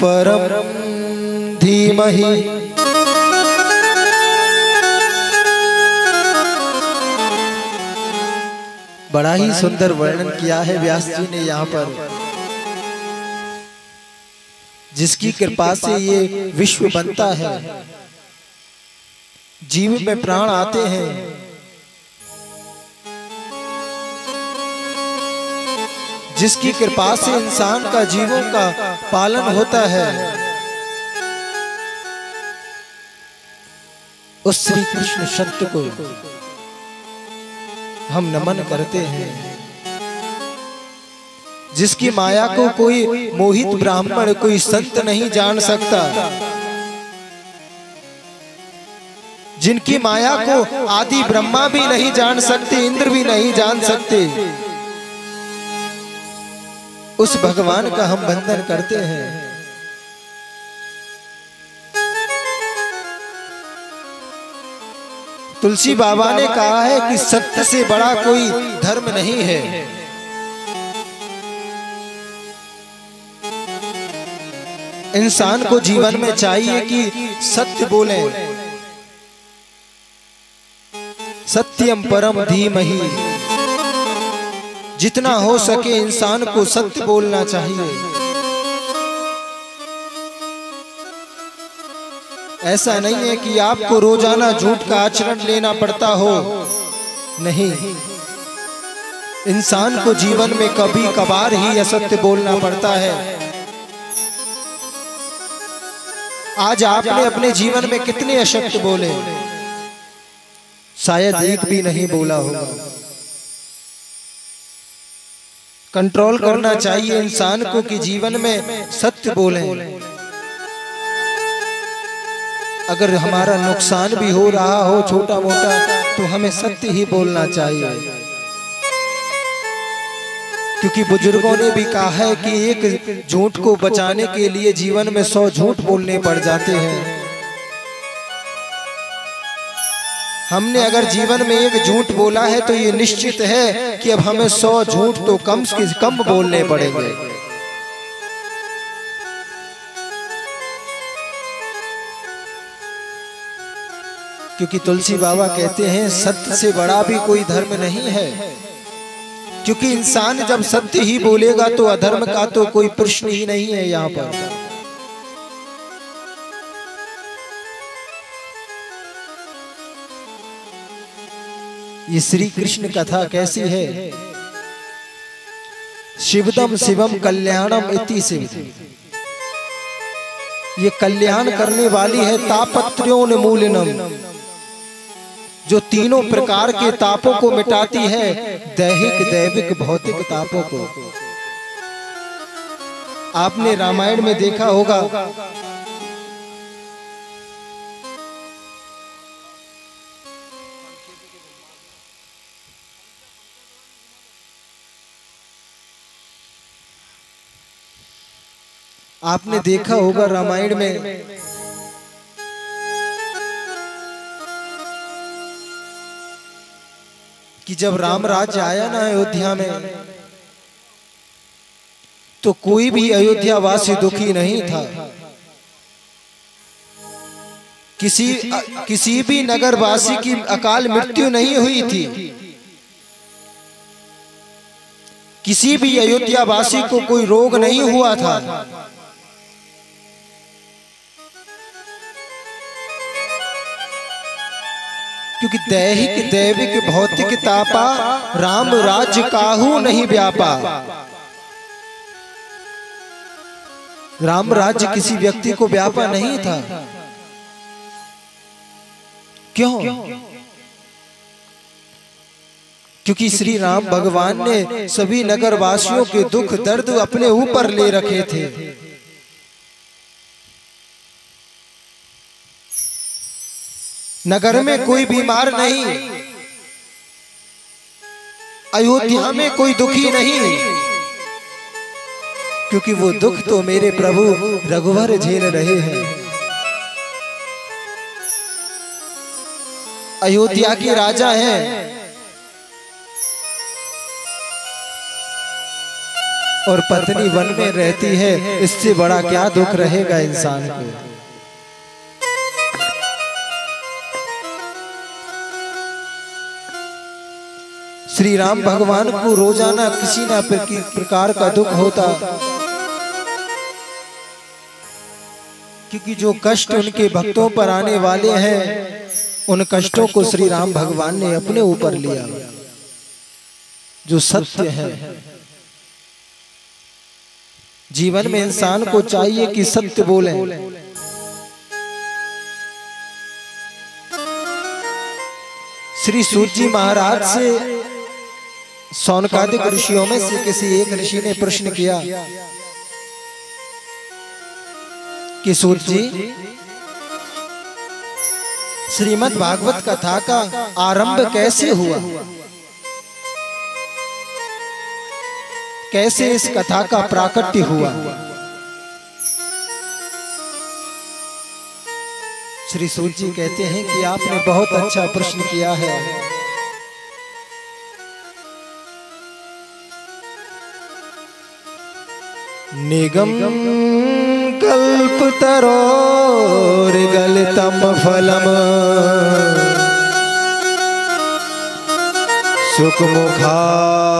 परम धीमहि। बड़ा ही सुंदर वर्णन किया है व्यास जी ने यहाँ पर। जिसकी कृपा से ये विश्व बनता है, जीव में प्राण आते हैं, जिसकी कृपा से इंसान का जीवों का पालन होता है, उस श्री कृष्ण सत्य को हम नमन करते हैं। जिसकी माया को कोई मोहित ब्राह्मण, कोई संत नहीं जान सकता, जिनकी माया को आदि ब्रह्मा भी नहीं जान सकते, इंद्र भी नहीं जान सकते, उस भगवान का हम वंदन करते हैं। तुलसी बाबा ने कहा है कि सत्य से बड़ा कोई धर्म नहीं है। इंसान को जीवन में चाहिए कि सत्य बोले। सत्यम परम धीमहि। जितना हो सके इंसान को सत्य बोलना चाहिए। ऐसा नहीं है कि आपको रोजाना झूठ का आचरण लेना पड़ता हो, नहीं। इंसान को जीवन में कभी कभार ही असत्य बोलना पड़ता है। आज आपने अपने जीवन में कितने असत्य बोले? शायद एक भी नहीं बोला होगा। कंट्रोल करना चाहिए इंसान को कि जीवन में सत्य बोले। अगर हमारा नुकसान भी हो रहा हो छोटा मोटा, तो हमें सत्य ही बोलना चाहिए। क्योंकि बुजुर्गों ने भी कहा है कि एक झूठ को बचाने के लिए जीवन में 100 झूठ बोलने पड़ जाते हैं। हमने अगर जीवन में एक झूठ बोला है तो ये निश्चित है कि अब हमें 100 झूठ तो कम से कम बोलने पड़ेंगे। क्योंकि तुलसी बाबा कहते हैं सत्य से बड़ा भी कोई धर्म नहीं है। क्योंकि इंसान जब सत्य ही बोलेगा तो अधर्म का तो कोई प्रश्न ही नहीं है यहाँ पर। ये श्री कृष्ण कथा कैसी है? शिवदम शिवम कल्याणम इति शिव। ये कल्याण करने वाली है तापत्र्योन्मूलनम, जो तीनों प्रकार के तापों को मिटाती है, दैहिक दैविक भौतिक तापों को। आपने रामायण में देखा होगा, आपने देखा होगा रामायण में कि जब राम राज्य आया ना अयोध्या में, तो कोई भी अयोध्या वासी दुखी नहीं था। किसी भी नगर वासी की अकाल मृत्यु नहीं हुई थी। किसी भी अयोध्या वासी को कोई रोग नहीं हुआ था। क्योंकि दैहिक दैविक भौतिक तापा राम राज्य काहू नहीं व्यापा। राम राज्य किसी व्यक्ति को व्यापा नहीं था। क्यों? क्योंकि श्री राम भगवान ने सभी नगरवासियों के दुख दर्द अपने ऊपर ले रखे थे। नगर में कोई बीमार नहीं, अयोध्या में कोई दुखी नहीं, क्योंकि वो दुख तो मेरे प्रभु रघुवर झेल रहे हैं। अयोध्या के राजा हैं। और पत्नी वन में रहती है, इससे बड़ा क्या दुख रहेगा इंसान को। श्री राम भगवान को रोजाना किसी न प्रकार का दुख होता, क्योंकि जो कष्ट उनके भक्तों पर आने वाले हैं, उन कष्टों को श्री राम भगवान ने अपने ऊपर लिया। जो सत्य है, जीवन में इंसान को चाहिए कि सत्य बोले। श्री सूत जी महाराज से सौनकादिक ऋषियों में से किसी एक ऋषि ने प्रश्न किया कि सूत जी, श्रीमद् भागवत कथा का आरंभ कैसे हुआ, कैसे इस कथा का प्राकट्य हुआ। श्री सूत जी कहते हैं कि आपने बहुत अच्छा प्रश्न किया है। निगम कल्पतरोर गलितम फलम सुखमुखाद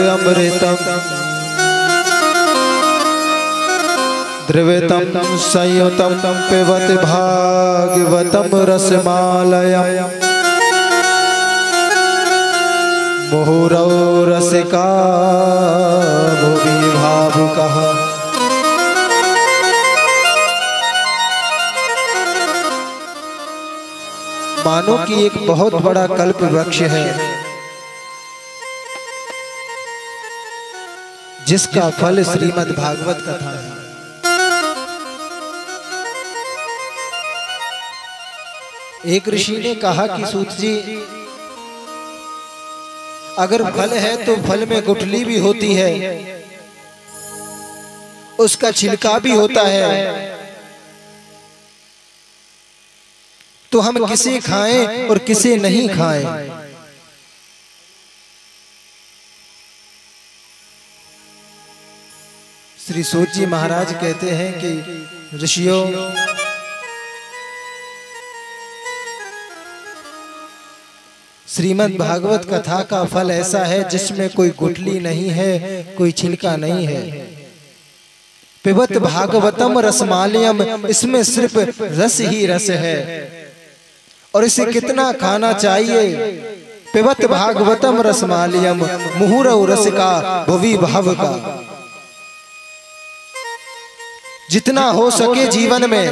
अमृतम द्रवितम संयुतम पिबत भागवतम रसमालयम मुहुरौ रसिका भुवि भावुकः। मानो कि एक बहुत बड़ा कल्प वृक्ष है, जिसका फल श्रीमद् भागवत कथा है। एक ऋषि ने कहा कि सूत जी, अगर फल है तो फल में गुठली भी होती है, उसका छिलका भी होता है, तो हम किसे खाएं और किसे नहीं खाएं। श्री सूत जी महाराज कहते हैं कि ऋषियों, श्रीमद् भागवत कथा का फल ऐसा है जिसमें कोई गुठली नहीं है, कोई छिलका नहीं है। पिबत भागवतम रसमालयम, इसमें सिर्फ रस ही रस है, और इसे कितना खाना चाहिए। पिबत भागवतम रसमालयम मुहुरौ रसिका भुवि भावुका। जितना हो सके जीवन में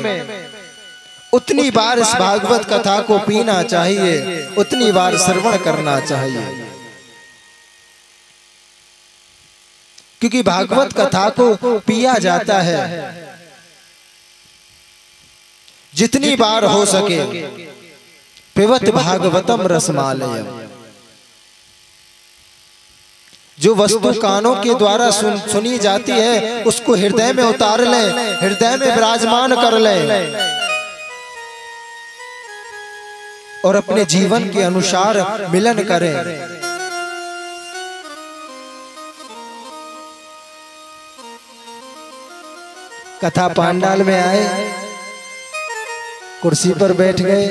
उतनी बार इस भागवत कथा को पीना चाहिए, उतनी बार श्रवण करना चाहिए, क्योंकि भागवत कथा को पिया जाता है। जितनी बार हो सके पिबत भागवतम रसमालयम। जो वस्तु कानों के द्वारा सुनी जाती है, उसको हृदय में उतार लें, हृदय में विराजमान कर लें, और अपने जीवन के अनुसार मिलन करें। कथा पांडाल में आए, कुर्सी पर बैठ गए,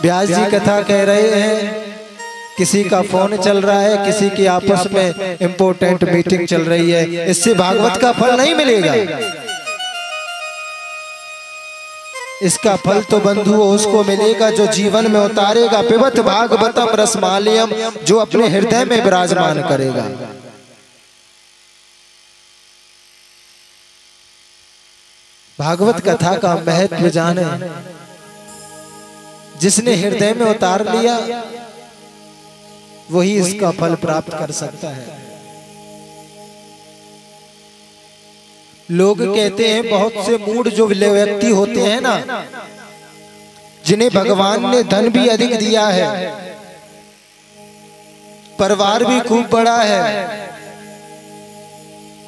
व्यास जी कथा कह रहे हैं, किसी का फोन चल रहा है, किसी की आपस में इंपॉर्टेंट मीटिंग चल रही है। इससे भागवत का फल नहीं मिलेगा। इसका फल तो बंधु उसको मिलेगा जो जीवन में उतारेगा पिबत भागवतम रसमालयम, जो अपने हृदय में विराजमान करेगा। भागवत कथा का महत्व जाने, जिसने हृदय में उतार लिया वही इसका फल प्राप्त कर सकता है। लोग कहते हैं, बहुत से मूढ़ जो व्यक्ति होते हैं ना, जिन्हें भगवान ने धन भी अधिक दिया है, परिवार भी खूब बड़ा है,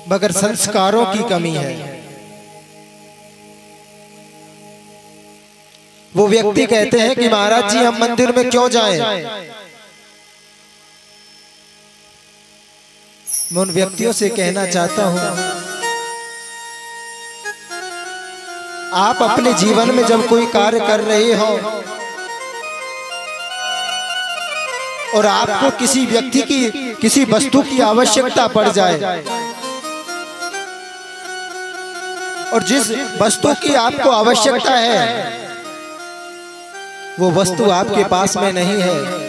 मगर संस्कारों की कमी है। वो व्यक्ति कहते हैं कि महाराज जी, हम मंदिर में क्यों जाएं? मैं उन व्यक्तियों से कहना चाहता हूं, आप अपने जीवन में जब कोई कार्य कर रहे हो और आपको किसी व्यक्ति की, किसी वस्तु की आवश्यकता पड़ जाए और जिस वस्तु की आपको आवश्यकता है वो वस्तु आपके पास में नहीं है,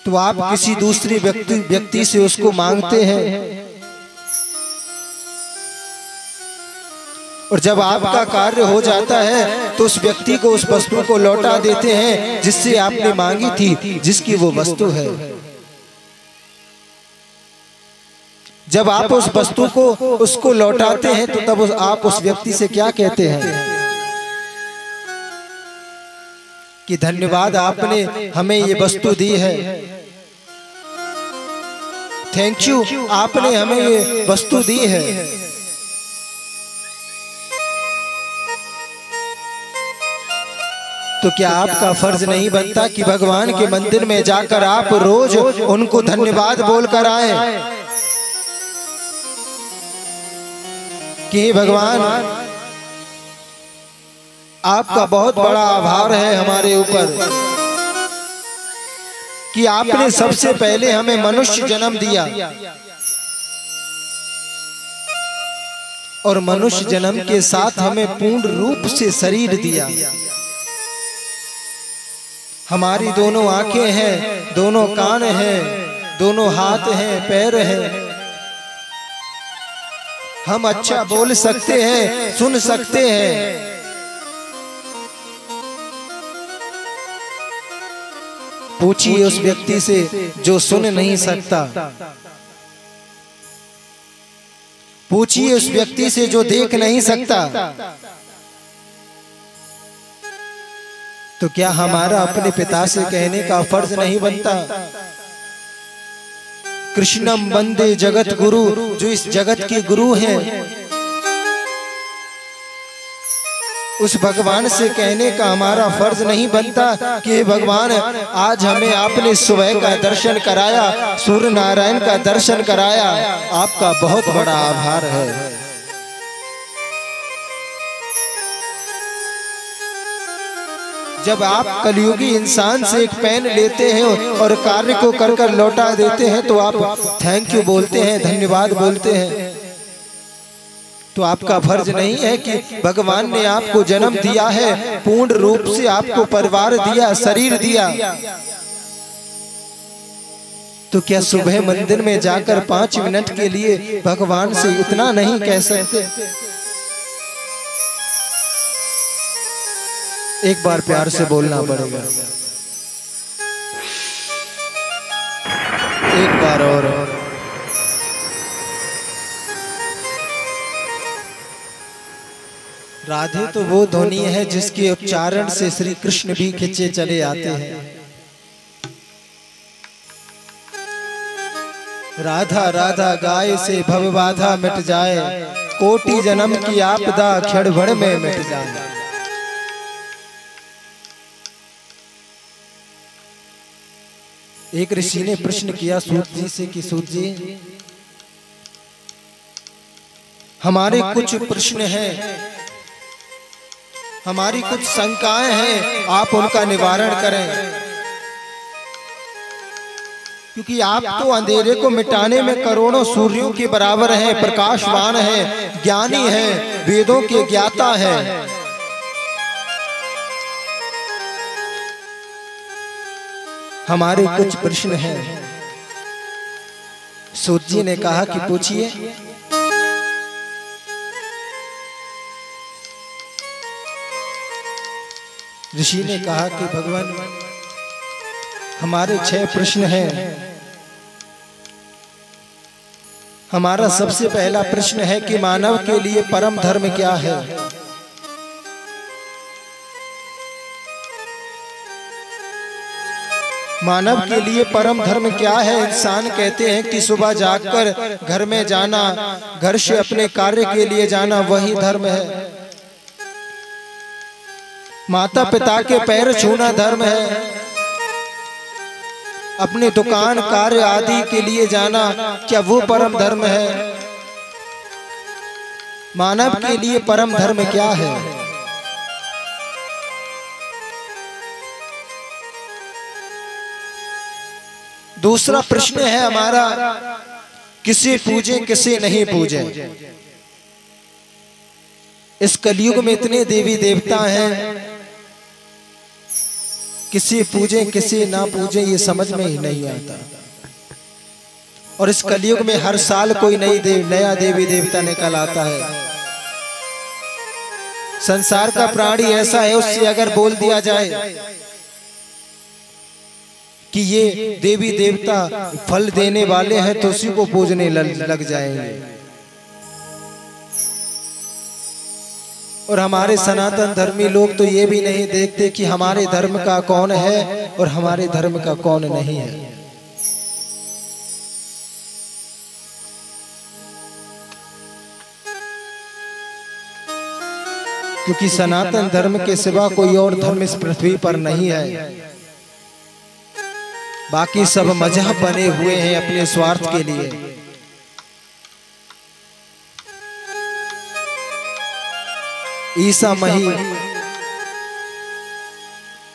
तो आप किसी दूसरे व्यक्ति से उसको मांगते हैं और जब आपका कार्य हो जाता है तो उस व्यक्ति को उस वस्तु को लौटा देते हैं जिससे आपने मांगी थी, जिसकी वो वस्तु है। जब आप उस वस्तु को उसको लौटाते हैं तो तब आप उस व्यक्ति से क्या कहते हैं कि धन्यवाद, आपने हमें ये वस्तु दी है, थैंक यू, आपने हमें ये वस्तु दी है। तो क्या आपका फर्ज नहीं बनता कि भगवान के मंदिर में जाकर आप रोज उनको धन्यवाद बोलकर आए कि भगवान आपका बहुत बड़ा आभार है हमारे ऊपर कि आपने सबसे पहले हमें मनुष्य जन्म दिया और मनुष्य जन्म के साथ हमें पूर्ण रूप से शरीर दिया। हमारी दोनों आंखें हैं, दोनों कान हैं, दोनों हाथ हैं, पैर हैं, हम अच्छा बोल सकते हैं, सुन सकते हैं। पूछिए उस व्यक्ति से जो सुन नहीं सकता, पूछिए उस व्यक्ति से जो देख नहीं सकता, तो क्या हमारा अपने पिता से कहने का फर्ज नहीं बनता? कृष्णम वंदे जगत गुरु, जो इस जगत के गुरु हैं, उस भगवान से कहने का हमारा फर्ज नहीं बनता कि भगवान आज हमें आपने सुबह का दर्शन कराया, सूर्य नारायण का दर्शन कराया, आपका बहुत बड़ा आभार है। जब आप कलयुगी इंसान से एक पेन लेते हैं और कार्य को कर कर लौटा देते हैं तो आप थैंक यू बोलते हैं, धन्यवाद बोलते हैं, तो आपका फर्ज नहीं है कि भगवान ने आपको जन्म दिया है, पूर्ण रूप से आपको परिवार दिया, शरीर दिया, तो क्या सुबह मंदिर में जाकर 5 मिनट के लिए भगवान से इतना नहीं कह सकते? एक बार प्यार से बोलना पड़ेगा, एक बार और। राधे तो वो ध्वनि है जिसके उच्चारण से श्री कृष्ण भी खिंचे चले आते हैं। राधा राधा गाय से भव बाधा मिट जाए, कोटि जन्म की आपदा क्षण भर में मिट जाए। एक ऋषि ने प्रश्न किया सूत जी से कि सूत जी, हमारे कुछ प्रश्न हैं, हमारी कुछ शंकाएं हैं, आप उनका निवारण करें, क्योंकि आप तो अंधेरे को मिटाने में करोड़ों सूर्यों के बराबर हैं, प्रकाशवान हैं, ज्ञानी हैं, वेदों के ज्ञाता हैं। हमारे कुछ प्रश्न हैं। सूत जी ने कहा कि पूछिए। ऋषि ने कहा कि भगवान हमारे 6 प्रश्न हैं। हमारा सबसे पहला प्रश्न है कि मानव के लिए परम धर्म क्या है? मानव के लिए परम धर्म क्या है? इंसान कहते हैं कि सुबह जागकर घर में जाना, घर से अपने कार्य के लिए जाना, वही धर्म है। माता पिता के पैर छूना धर्म है। अपने दुकान कार्य आदि के लिए जाना, क्या वो परम धर्म है? मानव के लिए परम धर्म क्या है? दूसरा प्रश्न है हमारा, किसे पूजें किसे नहीं पूजें? इस कलयुग में इतने देवी देवता हैं, किसे पूजें किसे ना पूजें ये समझ में ही नहीं आता। और इस कलयुग में हर साल कोई नया देवी देवता निकल आता है। संसार का प्राणी ऐसा है, उससे अगर बोल दिया जाए कि ये देवी देवता फल देने वाले हैं तो उसी को पूजने लग जाएंगे। और हमारे सनातन धर्मी लोग तो ये भी नहीं देखते कि हमारे धर्म का कौन है और हमारे धर्म का कौन नहीं है। क्योंकि सनातन धर्म के सिवा कोई और धर्म इस पृथ्वी पर नहीं है। बाकी सब मजहब बने हुए हैं अपने स्वार्थ के लिए। ईसा मसीह,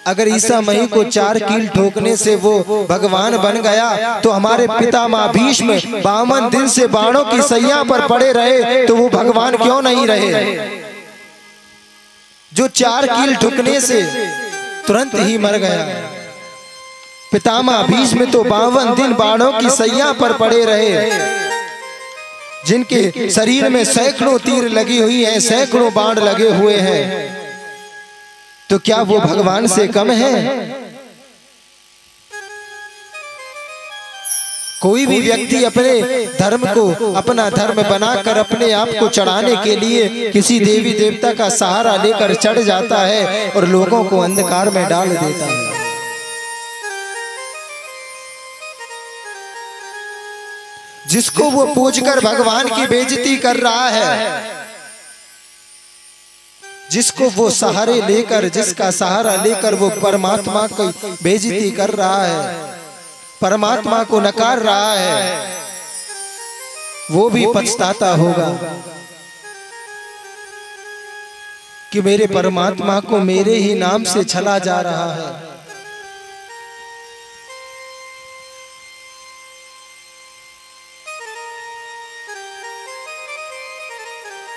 अगर ईसा मसीह को 4 कील ठोकने से वो भगवान बन गया, तो हमारे पितामह भीष्म 52 दिन से बाणों की सैया पर पड़े रहे, तो वो भगवान क्यों नहीं रहे? जो 4 कील ठोकने से तुरंत ही मर गया। पितामह भीष्म तो 52 दिन बाणों की सैया पर पड़े रहे, जिनके शरीर में सैकड़ों तीर लगी हुई हैं, सैकड़ों बाण लगे हुए हैं। तो क्या वो भगवान से कम है? कोई भी व्यक्ति अपने धर्म को अपना धर्म बनाकर अपने आप को चढ़ाने के लिए किसी देवी देवता का सहारा लेकर चढ़ जाता है और लोगों को अंधकार में डाल देता है। जिसको वो पूजकर भगवान की बेइज्जती कर रहा है, जिसको वो सहारे लेकर, जिसका सहारा लेकर वो परमात्मा की बेइज्जती कर रहा है, परमात्मा को नकार रहा है, वो भी पछताता होगा कि मेरे परमात्मा को मेरे ही नाम से छला जा रहा है।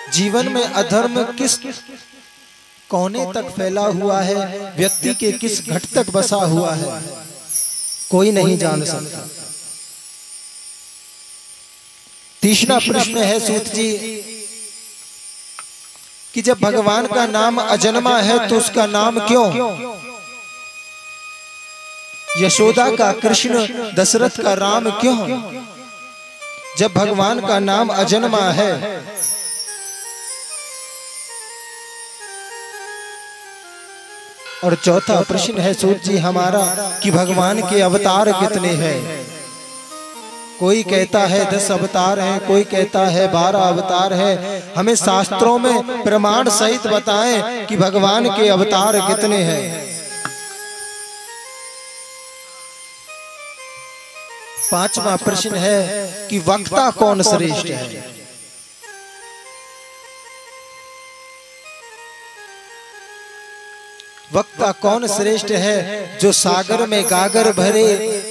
जीवन में अधर्म किस कोने तक फैला हुआ है, व्यक्ति के किस घट तक बसा हुआ है, कोई नहीं जान सकता। तीसरा प्रश्न है सूत जी कि जब भगवान का नाम अजन्मा है तो उसका नाम क्यों? यशोदा का कृष्ण, दशरथ का राम क्यों? जब भगवान का नाम अजन्मा है। और चौथा प्रश्न है सूत जी हमारा कि भगवान के अवतार कितने हैं? कोई कहता है 10 अवतार हैं, कोई कहता है 12 अवतार है। हमें शास्त्रों में प्रमाण सहित बताएं कि भगवान के अवतार कितने हैं। पांचवा प्रश्न है कि वक्ता कौन श्रेष्ठ है? वक्ता कौन श्रेष्ठ है, जो सागर में गागर भरे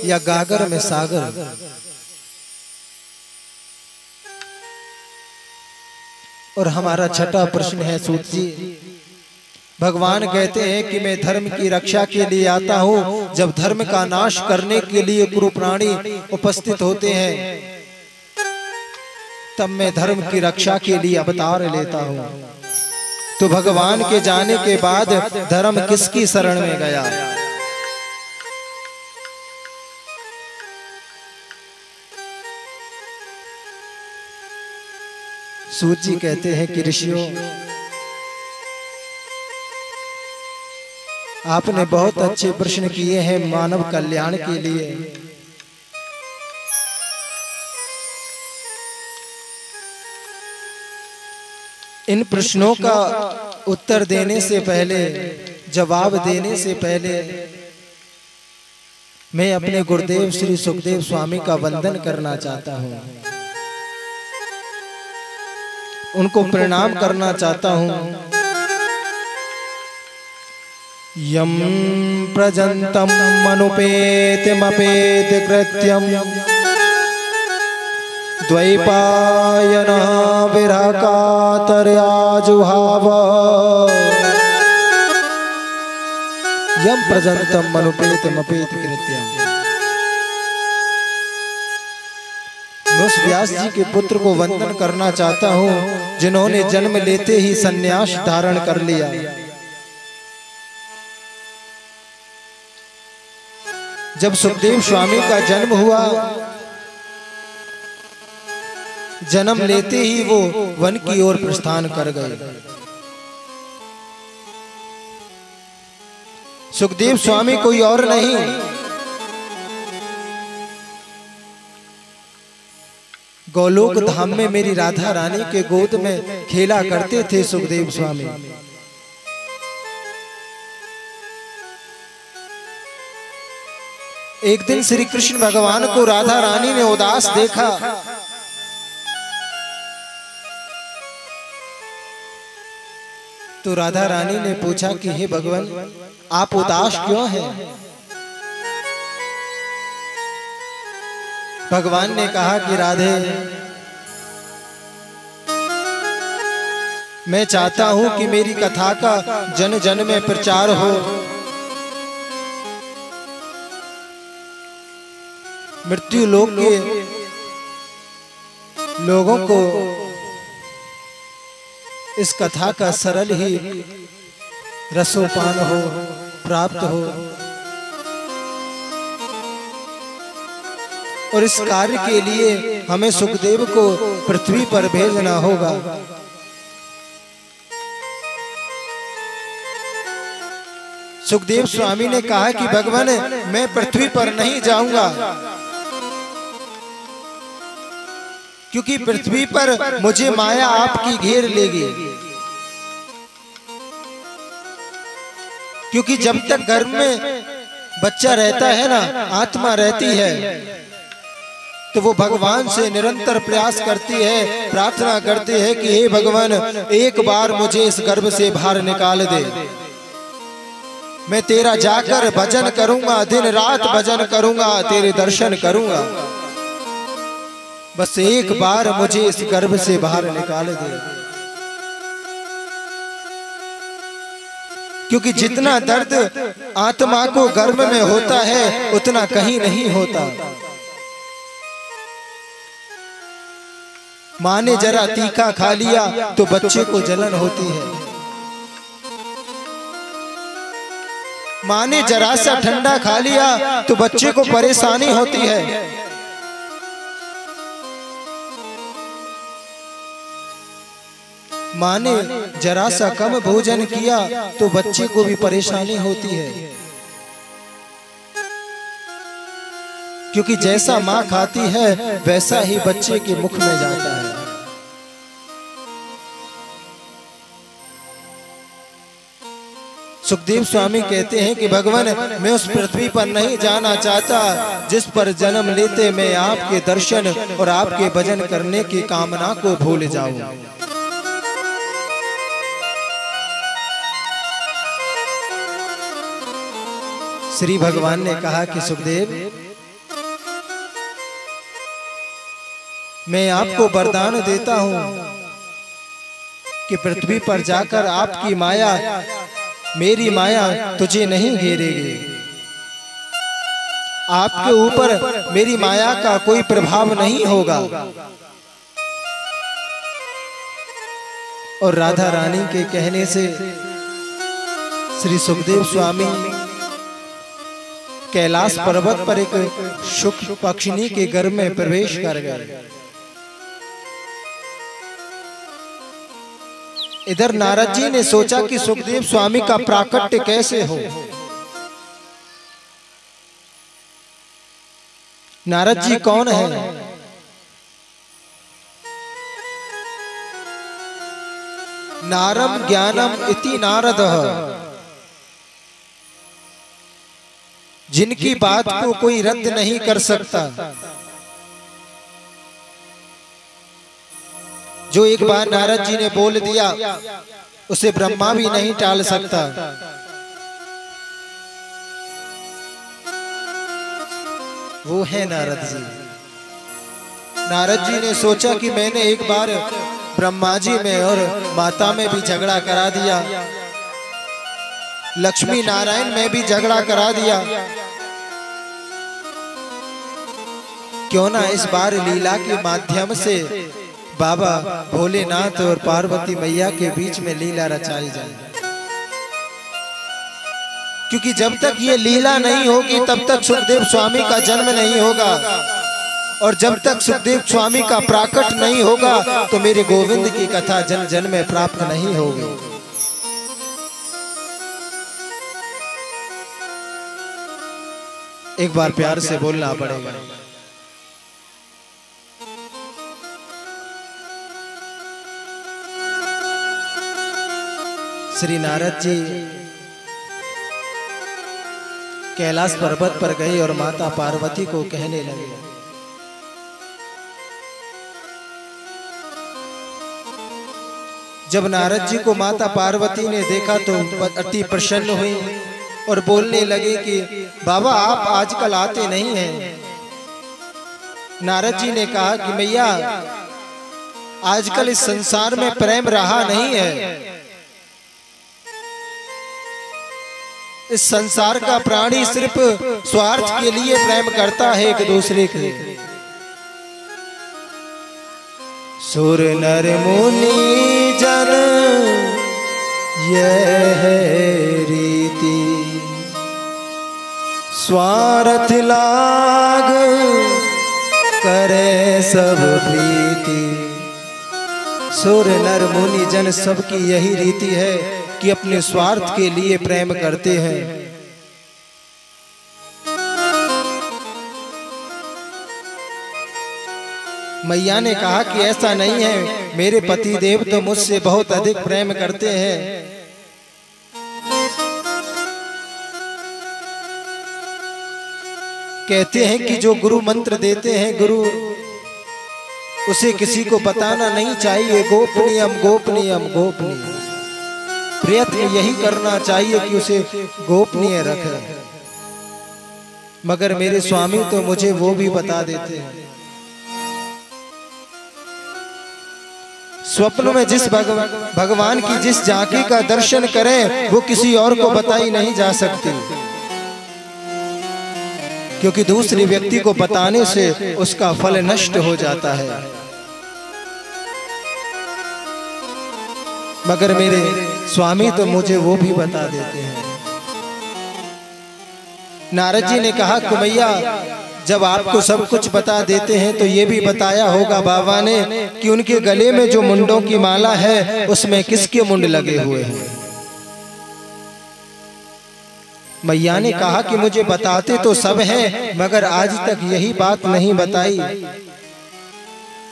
या गागर में सागर? और हमारा छठा प्रश्न है सूत जी, भगवान कहते हैं कि मैं धर्म की रक्षा के लिए आता हूँ। जब धर्म का नाश करने के लिए कुरु प्राणी उपस्थित होते हैं, तब मैं धर्म की रक्षा के लिए अवतार लेता हूँ। तो भगवान के जाने के बाद धर्म किसकी शरण में गया? सूत जी कहते हैं कि ऋषियों, आपने बहुत अच्छे प्रश्न किए हैं मानव कल्याण के लिए। इन प्रश्नों का उत्तर देने से पहले, जवाब देने से पहले मैं अपने गुरुदेव श्री सुखदेव स्वामी का वंदन करना चाहता हूँ, उनको प्रणाम करना चाहता हूँ। यम प्रजंतम मनुपेतिमपेत कृत्यम द्वैपायन विरहकातर्याजुहाव। यम प्रजंतम मनुपेतिमपेत कृत्यम। मैं उस व्यास जी के पुत्र को वंदन करना चाहता हूँ जिन्होंने जन्म लेते ही संन्यास धारण कर लिया। जब सुखदेव स्वामी का जन्म हुआ, जन्म लेते ही वो वन की ओर प्रस्थान कर गए। सुखदेव स्वामी कोई और नहीं, गोलोक धाम में मेरी राधा रानी के गोद में खेला करते थे सुखदेव स्वामी। एक दिन श्री कृष्ण भगवान को राधा रानी ने उदास देखा। तो राधा रानी ने पूछा कि हे भगवान, आप उदास क्यों हैं? भगवान ने कहा कि राधे, मैं चाहता हूं कि मेरी कथा का जन जन में प्रचार हो। मृत्यु लोक के लोगों को इस कथा का सरल ही रसोपान हो, प्राप्त हो, और इस कार्य के लिए हमें सुखदेव को पृथ्वी पर भेजना होगा। सुखदेव स्वामी ने कहा कि भगवान, मैं पृथ्वी पर नहीं जाऊंगा, क्योंकि पृथ्वी पर मुझे माया आपकी घेर लेगी। क्योंकि जब तक गर्भ में बच्चा रहता है ना, आत्मा रहती है, तो वो भगवान से निरंतर प्रयास करती है, प्रार्थना करती है कि हे भगवान, एक बार मुझे इस गर्भ से बाहर निकाल दे। मैं तेरा जाकर भजन करूंगा, दिन रात भजन करूंगा, तेरे दर्शन करूंगा। बस एक बार मुझे इस गर्भ से बाहर निकाल दे। क्योंकि जितना दर्द आत्मा को गर्भ में होता है, उतना कहीं नहीं होता। माँ ने जरा तीखा खा लिया तो बच्चे को जलन होती है। माँ ने जरा सा ठंडा खा लिया तो बच्चे को परेशानी होती है। माँ ने जरा सा कम भोजन किया तो बच्चे को भी परेशानी होती है। क्योंकि जैसा माँ खाती है वैसा ही बच्चे के मुख में जाता है। सुखदेव स्वामी कहते हैं कि भगवान, मैं उस पृथ्वी पर नहीं जाना चाहता जिस पर जन्म लेते मैं आपके दर्शन और आपके भजन करने की कामना को भूल जाऊं। श्री भगवान ने कहा कि सुखदेव, मैं आपको वरदान देता हूं कि पृथ्वी पर जाकर आपकी माया, मेरी माया तुझे नहीं घेरेगी। आपके ऊपर मेरी माया का कोई प्रभाव नहीं होगा। और राधा रानी के कहने से श्री सुखदेव स्वामी कैलाश पर्वत पर एक शुक पक्षिणी के घर में प्रवेश कर गए। इधर नारद जी ने सोचा कि सुखदेव स्वामी का प्राकट्य कैसे हो। नारद जी कौन है? नारम ज्ञानम इति नारदः। जिनकी बात को कोई रद्द नहीं कर सकता, जो एक बार नारद जी ने बोल दिया उसे ब्रह्मा भी नहीं टाल सकता। वो है नारद जी। नारद जी ने सोचा कि मैंने एक बार ब्रह्मा जी में और माता में भी झगड़ा करा दिया, लक्ष्मी नारायण में भी झगड़ा करा दिया, क्यों ना इस बार लीला के माध्यम से बाबा भोलेनाथ और पार्वती मैया के बीच में लीला रचाई जाए। क्योंकि जब तक ये लीला नहीं होगी तब तक सुखदेव स्वामी का जन्म नहीं होगा, और जब तक सुखदेव स्वामी का प्राकट नहीं होगा तो मेरे गोविंद की कथा जन जन में प्राप्त नहीं होगी। एक बार प्यार से बोलना पड़ेगा। श्री नारद जी कैलाश पर्वत पर गए और माता पार्वती को कहने लगे, जब नारद जी को माता पार्वती ने देखा तो अति प्रसन्न हुई और बोलने लगे कि बाबा आप आजकल आते नहीं हैं। नारद जी ने कहा कि मैया आजकल इस संसार में प्रेम रहा नहीं है, इस संसार का प्राणी सिर्फ स्वार्थ के लिए प्रेम करता है एक दूसरे के। सुर नर मुनि जन यह रीति, स्वार्थ लाग करे सब प्रीति। सुर नर मुनि जन सबकी यही रीति है कि अपने स्वार्थ के लिए प्रेम करते हैं। मैया ने कहा कि ऐसा नहीं है, मेरे पति देव तो मुझसे बहुत अधिक प्रेम करते हैं। कहते हैं कि जो गुरु मंत्र देते हैं गुरु, उसे किसी को बताना नहीं चाहिए। गोपनीयम गोपनीयम गोपनीय, प्रयत्न यही करना चाहिए कि उसे गोपनीय रखे। मगर मेरे स्वामी तो मुझे वो भी बता देते हैं। स्वप्न में जिस भगवान की जिस झांकी का दर्शन करें वो किसी और को बताई नहीं जा सकती, क्योंकि दूसरे व्यक्ति को बताने से उसका फल नष्ट हो जाता है। मगर मेरे स्वामी तो मुझे वो भी बता देते हैं। नारद जी ने कहा कि मैया जब आपको सब कुछ बता देते हैं तो ये भी बताया होगा बाबा ने कि उनके गले में जो मुंडों की माला है उसमें किसके मुंड लगे हुए हैं। मैया ने कहा कि मुझे बताते तो सब हैं, मगर आज तक यही बात नहीं बताई,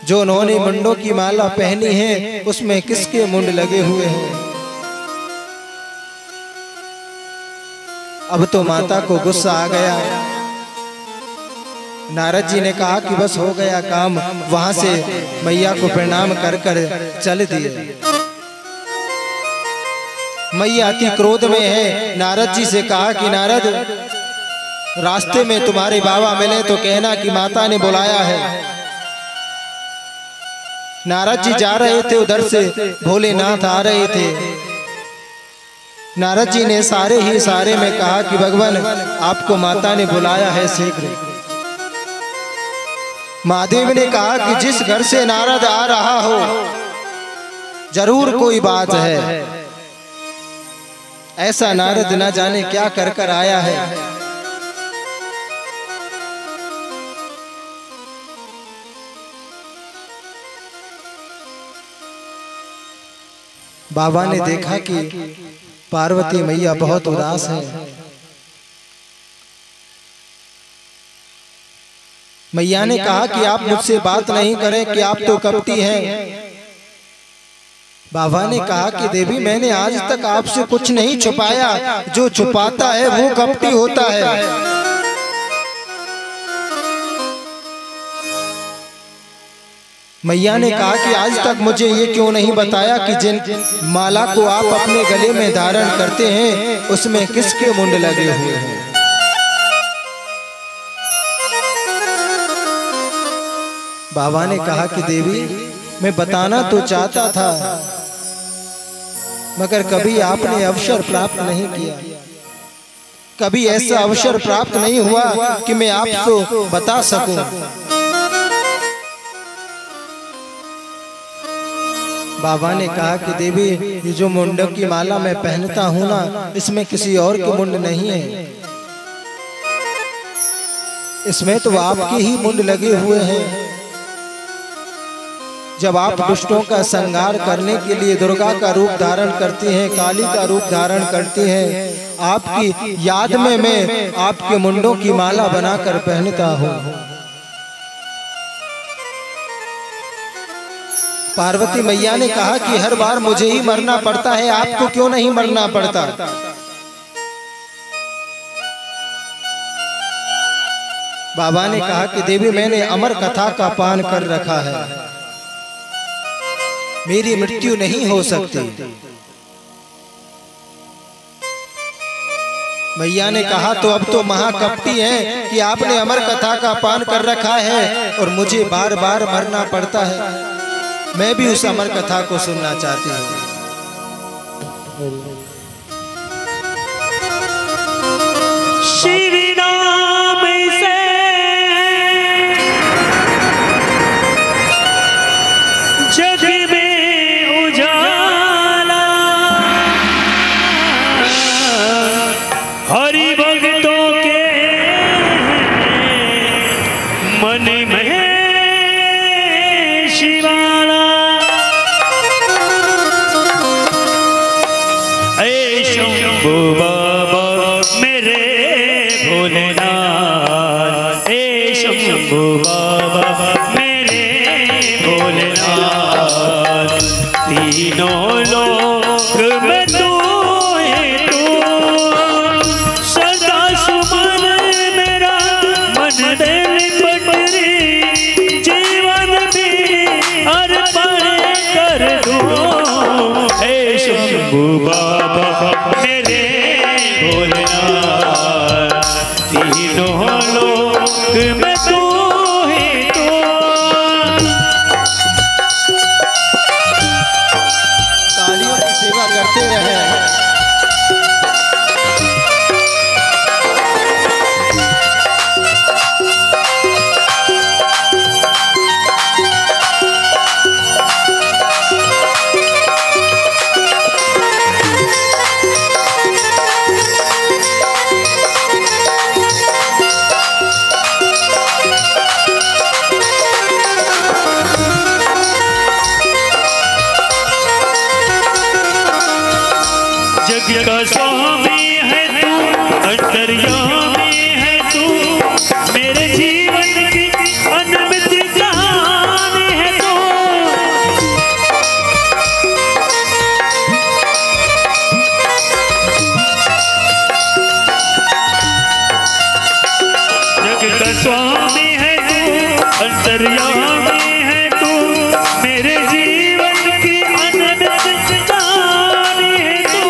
जो उन्होंने मुंडों की माला पहनी है उसमें किसके मुंड लगे हुए हैं। अब तो माता को गुस्सा आ गया। नारद जी ने कहा कि बस हो गया काम, वहां से मैया को प्रणाम कर कर चल दिए। मैया अति क्रोध में है। नारद जी से कहा कि नारद, रास्ते में तुम्हारे बाबा मिले तो कहना कि माता ने बुलाया है। नारद जी जा रहे थे, उधर से भोलेनाथ आ रहे थे। नारद जी ने सारे ही सारे में कहा कि भगवान आपको माता ने बुलाया है शीघ्र। महादेव ने कहा कि जिस घर से नारद आ रहा हो जरूर कोई बात है। ऐसा नारद न जाने क्या कर कर आया है। बाबा ने देखा कि पार्वती मैया बहुत उदास है। मैया ने कहा कि आप मुझसे बात नहीं करें कि आप तो कपटी हैं। बाबा ने कहा कि देवी मैंने आज तक आपसे कुछ नहीं छुपाया, जो छुपाता है वो कपटी होता है। मैया ने कहा कि आज तक मुझे ये क्यों नहीं बताया कि जिन माला को आप अपने गले में धारण करते हैं उसमें किसके मुंड लगे हुए हैं। बाबा ने कहा कि देवी मैं बताना तो चाहता था मगर कभी आपने अवसर प्राप्त नहीं किया, कभी ऐसा अवसर प्राप्त नहीं हुआ कि मैं आपको बता सकूं। बाबा ने कहा कि देवी ये जो मुंडों की माला मैं पहनता हूं ना, इसमें किसी और के मुंड नहीं है, इसमें तो आपके ही मुंड लगे हुए हैं। जब आप दुष्टों का संहार करने के लिए दुर्गा का रूप धारण करती हैं, काली का रूप धारण करती हैं, आपकी याद में मैं आपके मुंडों की माला बनाकर पहनता हूं। पार्वती मैया ने कहा कि हर बार मुझे ही मरना पड़ता है, आपको क्यों नहीं मरना पड़ता। बाबा ने कहा कि देवी मैंने अमर कथा का पान कर रखा है, मेरी मृत्यु नहीं हो सकती। मैया ने कहा तो अब तो महाकपटी है कि आपने अमर कथा का पान कर रखा है और मुझे बार बार मरना पड़ता है। मैं भी उस अमर कथा को सुनना चाहती हूँ। श्री नाम से जग में उजाला, हरि भक्तों के मन में शिवाला। ऐ शंभू बाबा मेरे भोलेनाथ, ऐ शंभू बाबा मेरे भोलेनाथ, तीनों लोक में तू है तू, सदा सुमन मेरा मन दे पटरी, जीवन भी अर्पण कर दूं। हे शंभू बाबा मेरे भोलेनाथ, तीनों लोक में तू है तू। तालियों की सेवा करते रहे। जग का स्वामी है तू, अंतर्यामी है तू, मेरे जीवन की अनमित कहानी है तू। जग का स्वामी है तू, अंतर्यामी है तू, मेरे जीवन की अनमित कहानी है तू।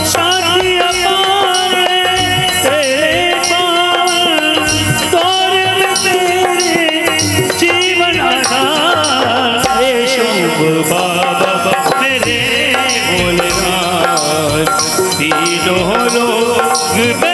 शादी अपार तेरे पावन दौर में तेरे जीवन आधार। हे शंभू बाबा मेरे भोलेनाथ, तीनों लोक में